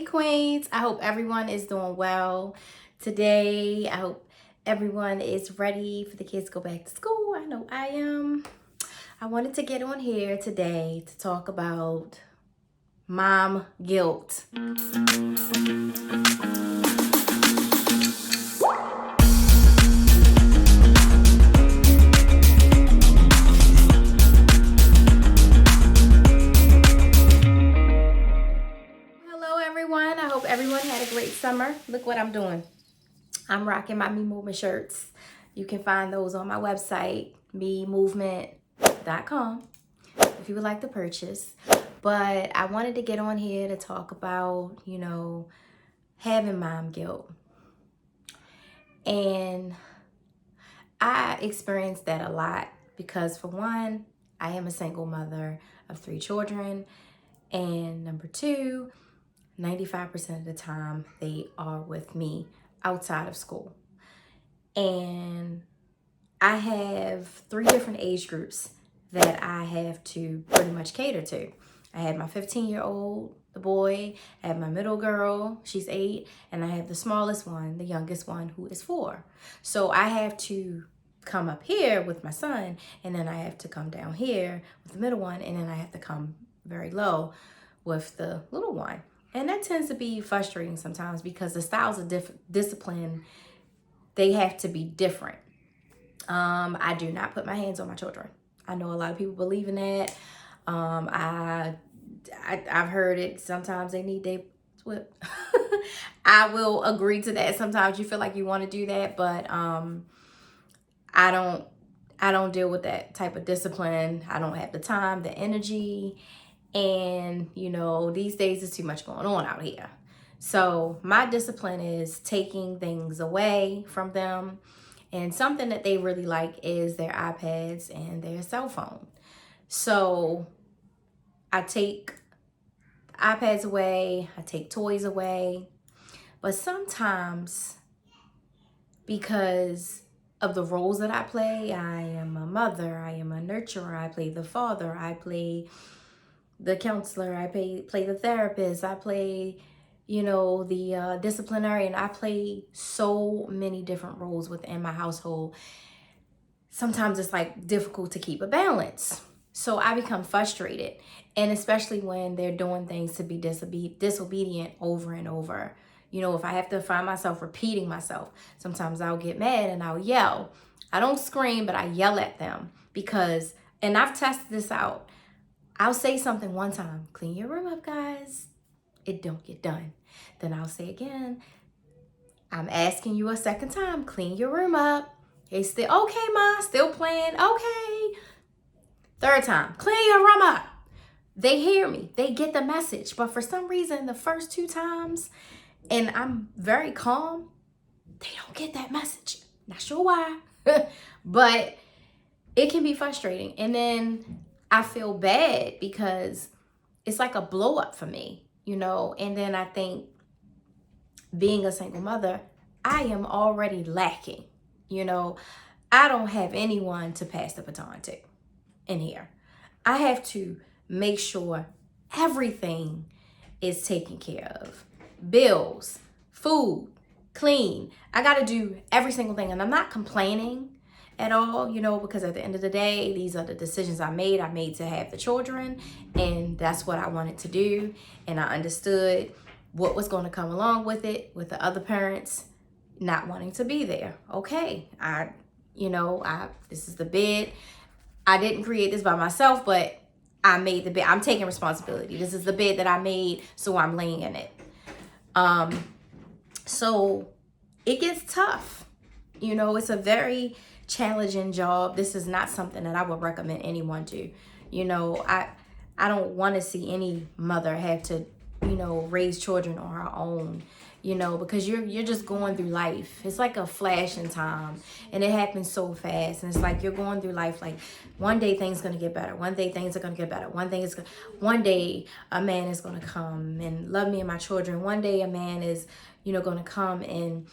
Hey Queens, I hope everyone is doing well today. I hope everyone is ready for the kids to go back to school. I know I am. I wanted to get on here today to talk about mom guilt. Hello everyone, I hope everyone had a great summer. Look what I'm doing. I'm rocking my Me Movement shirts. You can find those on my website, memovement.com, if you would like to purchase. But I wanted to get on here to talk about, having mom guilt. And I experienced that a lot because, for one, I am a single mother of 3 children. And number two, 95% of the time they are with me outside of school. And I have 3 different age groups that I have to pretty much cater to. I have my 15-year-old, the boy, I have my middle girl, she's 8, and I have the smallest one, the youngest one, who is 4. So I have to come up here with my son, and then I have to come down here with the middle one, and then I have to come very low with the little one. And that tends to be frustrating sometimes because the styles of discipline, they have to be different. I do not put my hands on my children. I know a lot of people believe in that. I've heard it. Sometimes they need their whip. I will agree to that. Sometimes you feel like you want to do that, but I don't deal with that type of discipline. I don't have the time, the energy, and these days there's too much going on out here. So my discipline is taking things away from them. And something that they really like is their iPads and their cell phone. So I take iPads away, I take toys away. But sometimes, because of the roles that I play, I am a mother, I am a nurturer, I play the father, I play the counselor, I play the therapist, I play the disciplinarian. I play so many different roles within my household. Sometimes it's like difficult to keep a balance. So I become frustrated. And especially when they're doing things to be disobedient over and over. If I have to find myself repeating myself, sometimes I'll get mad and I'll yell. I don't scream, but I yell at them because, and I've tested this out. I'll say something one time, clean your room up, guys. It don't get done. Then I'll say again, I'm asking you a second time, clean your room up. They still, okay, Ma, still playing, okay. Third time, clean your room up. They hear me, they get the message. But for some reason, the first 2 times, and I'm very calm, they don't get that message. Not sure why, but it can be frustrating. And then I feel bad because it's like a blow up for me. And then I think, being a single mother, I am already lacking. I don't have anyone to pass the baton to in here. I have to make sure everything is taken care of. Bills, food, clean. I got to do every single thing. And I'm not complaining at all, because at the end of the day, these are the decisions I made. I made to have the children, and that's what I wanted to do. And I understood what was going to come along with it, with the other parents not wanting to be there. Okay, this is the bed. I didn't create this by myself, but I made the bed. I'm taking responsibility. This is the bed that I made, so I'm laying in it. So it gets tough. It's a very challenging job. This is not something that I would recommend anyone do. I don't want to see any mother have to, raise children on her own, because you're just going through life. It's like a flash in time, and it happens so fast. And it's like you're going through life like one day things gonna get better. One day things are gonna get better. One day a man is gonna come and love me and my children. One day a man is gonna come and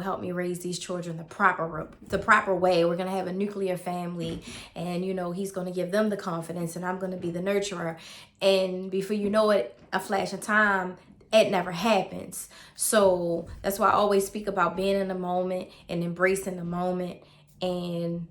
help me raise these children the proper way. We're gonna have a nuclear family, and he's gonna give them the confidence, and I'm gonna be the nurturer. And before you know it, a flash of time, it never happens. So that's why I always speak about being in the moment and embracing the moment and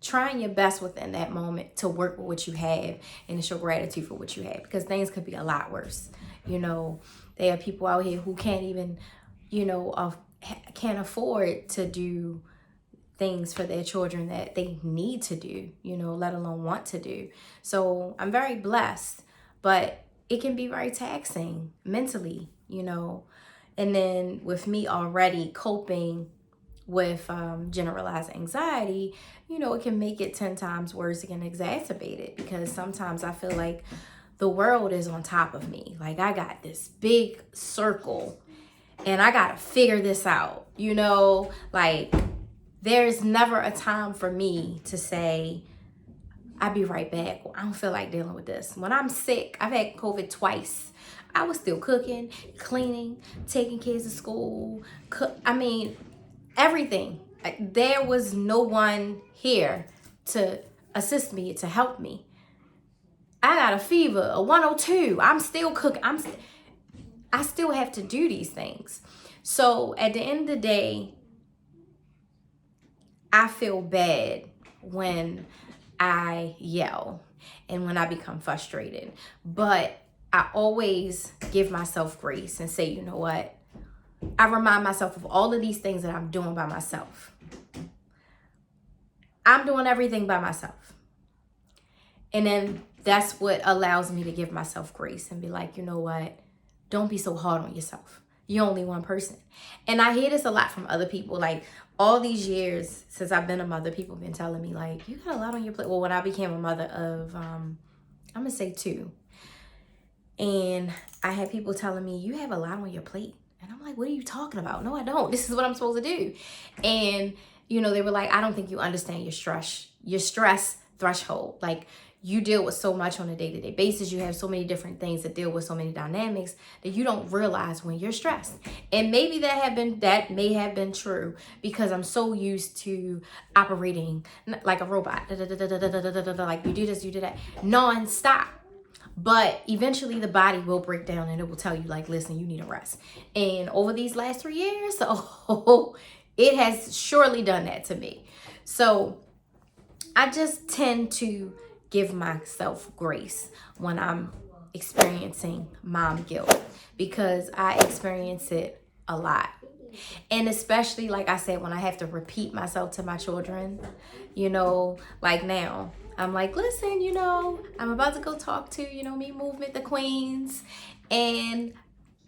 trying your best within that moment to work with what you have and to show gratitude for what you have, because things could be a lot worse. You know, there are people out here who can't even, can't afford to do things for their children that they need to do, let alone want to do. So I'm very blessed, but it can be very taxing mentally, And then with me already coping with generalized anxiety, it can make it 10 times worse. It can exacerbate it, because sometimes I feel like the world is on top of me. Like I got this big circle and I got to figure this out, like there's never a time for me to say, I'll be right back. I don't feel like dealing with this. When I'm sick, I've had COVID twice. I was still cooking, cleaning, taking kids to school. Everything. There was no one here to assist me, to help me. I got a fever, a 102. I'm still cooking. I still have to do these things. So at the end of the day, I feel bad when I yell and when I become frustrated. But I always give myself grace and say, you know what? I remind myself of all of these things that I'm doing by myself. I'm doing everything by myself. And then that's what allows me to give myself grace and be like, you know what? Don't be so hard on yourself. You're only one person. And I hear this a lot from other people. Like all these years since I've been a mother, people have been telling me like, you got a lot on your plate. Well, when I became a mother of, I'm going to say 2. And I had people telling me, you have a lot on your plate. And I'm like, what are you talking about? No, I don't. This is what I'm supposed to do. And, they were like, I don't think you understand your stress threshold. Like you deal with so much on a day-to-day basis. You have so many different things that deal with so many dynamics that you don't realize when you're stressed. And maybe that may have been true because I'm so used to operating like a robot. Like you do this, you do that, nonstop. But eventually the body will break down and it will tell you like, listen, you need a rest. And over these last 3 years, it has surely done that to me. So I just tend to give myself grace when I'm experiencing mom guilt, because I experience it a lot. And especially, like I said, when I have to repeat myself to my children, like now, I'm like, listen, I'm about to go talk to, Me Movement, the Queens, and,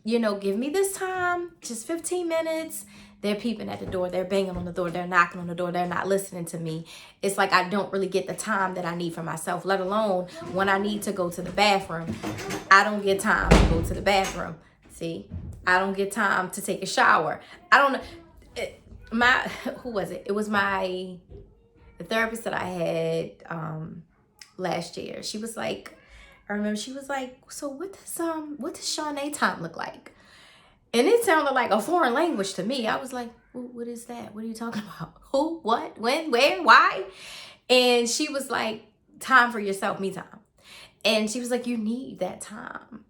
give me this time, just 15 minutes. They're peeping at the door. They're banging on the door. They're knocking on the door. They're not listening to me. It's like I don't really get the time that I need for myself, let alone when I need to go to the bathroom. I don't get time to go to the bathroom. See, I don't get time to take a shower. I don't know. Who was it? It was the therapist that I had last year. She was like, I remember she was like, so what does Shawnee time look like? And it sounded like a foreign language to me. I was like, what is that? What are you talking about? Who, what, when, where, why? And she was like, time for yourself, me time. And she was like, you need that time.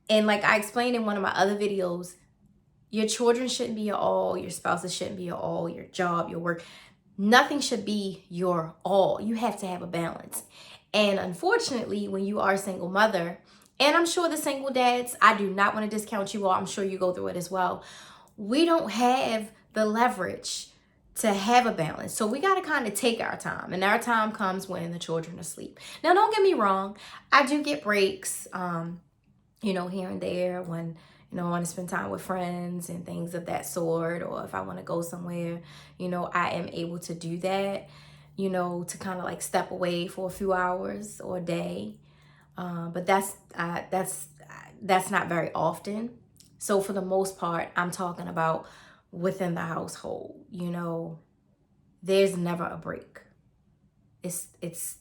And like I explained in one of my other videos, your children shouldn't be your all, your spouses shouldn't be your all, your job, your work. Nothing should be your all. You have to have a balance. And unfortunately, when you are a single mother, and I'm sure the single dads, I do not want to discount you all. I'm sure you go through it as well. We don't have the leverage to have a balance. So we got to kind of take our time. And our time comes when the children are asleep. Now, don't get me wrong. I do get breaks, here and there when, I want to spend time with friends and things of that sort. Or if I want to go somewhere, I am able to do that, to kind of like step away for a few hours or a day. But that's not very often. So for the most part, I'm talking about within the household, there's never a break. It's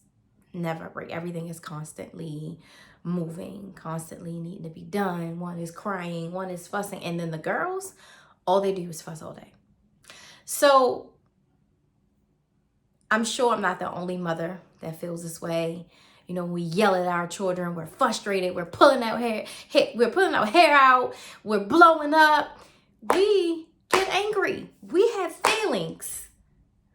never a break. Everything is constantly moving, constantly needing to be done. One is crying, one is fussing. And then the girls, all they do is fuss all day. So I'm sure I'm not the only mother that feels this way. You know, we yell at our children, we're frustrated, we're pulling our hair out, we're blowing up. We get angry. We have feelings.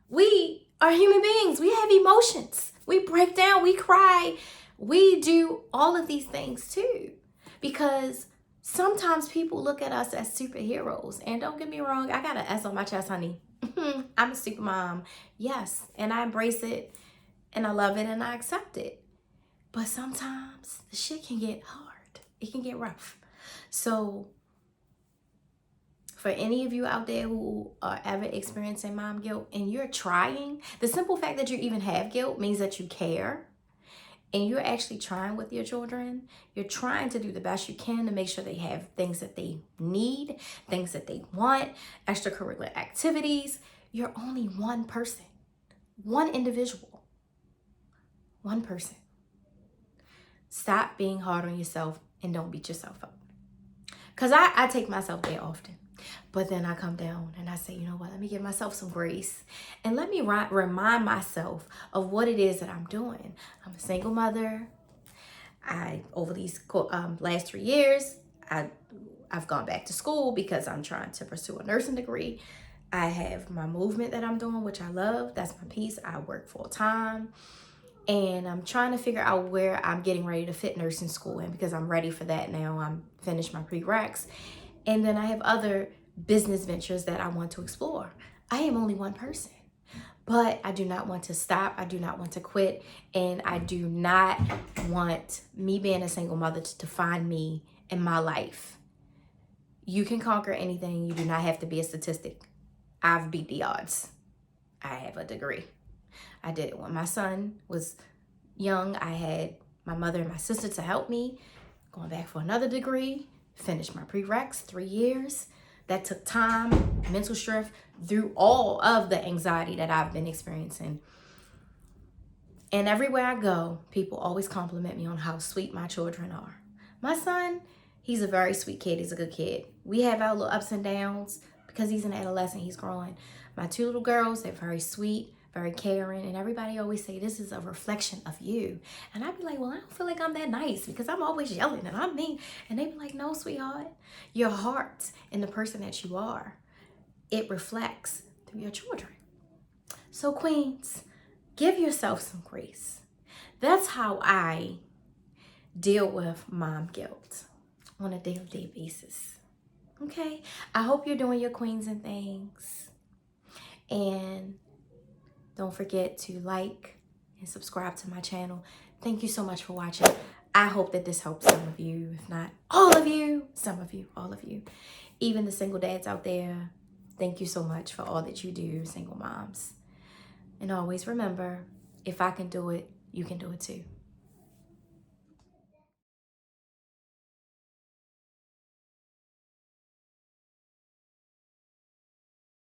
We are human beings. We have emotions. We break down, we cry. We do all of these things too. Because sometimes people look at us as superheroes. And don't get me wrong, I got an S on my chest, honey. I'm a super mom. Yes. And I embrace it. And I love it and I accept it. But sometimes the shit can get hard. It can get rough. So for any of you out there who are ever experiencing mom guilt and you're trying, the simple fact that you even have guilt means that you care. And you're actually trying with your children. You're trying to do the best you can to make sure they have things that they need, things that they want, extracurricular activities. You're only one person, one individual, one person. Stop being hard on yourself and don't beat yourself up. Because I take myself there often. But then I come down and I say, you know what, let me give myself some grace. And let me remind myself of what it is that I'm doing. I'm a single mother. Over these last 3 years, I've gone back to school because I'm trying to pursue a nursing degree. I have my movement that I'm doing, which I love. That's my piece. I work full time. And I'm trying to figure out where I'm getting ready to fit nursing school in because I'm ready for that now. I'm finished my prereqs. And then I have other business ventures that I want to explore. I am only one person, but I do not want to stop. I do not want to quit. And I do not want me being a single mother to define me in my life. You can conquer anything. You do not have to be a statistic. I've beat the odds. I have a degree. I did it when my son was young. I had my mother and my sister to help me. Going back for another degree. Finished my prereqs, 3 years. That took time, mental strength, through all of the anxiety that I've been experiencing. And everywhere I go, people always compliment me on how sweet my children are. My son, he's a very sweet kid. He's a good kid. We have our little ups and downs because he's an adolescent. He's growing. My 2 little girls, they're very sweet, very caring, and everybody always say this is a reflection of you. And I'd be like, well, I don't feel like I'm that nice because I'm always yelling and I'm mean. And they'd be like, no, sweetheart, your heart and the person that you are, it reflects through your children. So queens, give yourself some grace. That's how I deal with mom guilt on a day-to-day basis. Okay? I hope you're doing your queens and things. And don't forget to like and subscribe to my channel. Thank you so much for watching. I hope that this helps some of you, if not all of you, some of you, all of you. Even the single dads out there, thank you so much for all that you do, single moms. And always remember, if I can do it, you can do it too.